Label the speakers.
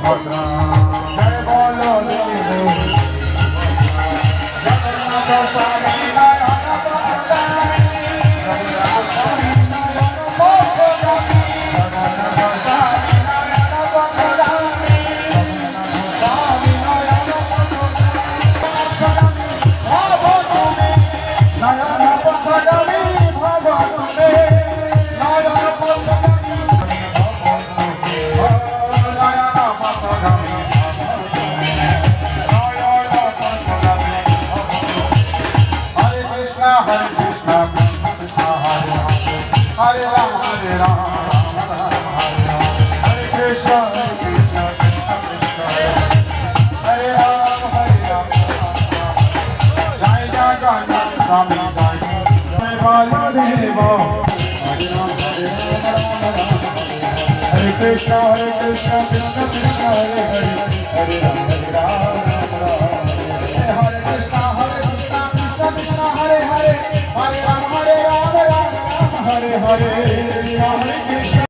Speaker 1: জয় বলো দেবী জগন্নাথ স্বামী নয়ন পদ্মদামী জগন্নাথ স্বামী নয়ন পদ্মদামী জগন্নাথ স্বামী নয়ন পদ্মদামী জগন্নাথ স্বামী নয়ন পদ্মদামী ভব তুমি নয়ন পদ্মদামী ভব তুমি নয়ন পদ্মদামী Hare Krishna, Krishna Hare Hare, Hare Rama, Rama Hare Rama, Hare Krishna, Krishna Krishna, Hare Rama, Jai Jagannath Swami Jai, Jai Baladeva, Hare Rama, Hare Krishna, Krishna Krishna, Hare Hare, Hare Rama, Hare Rama, Hare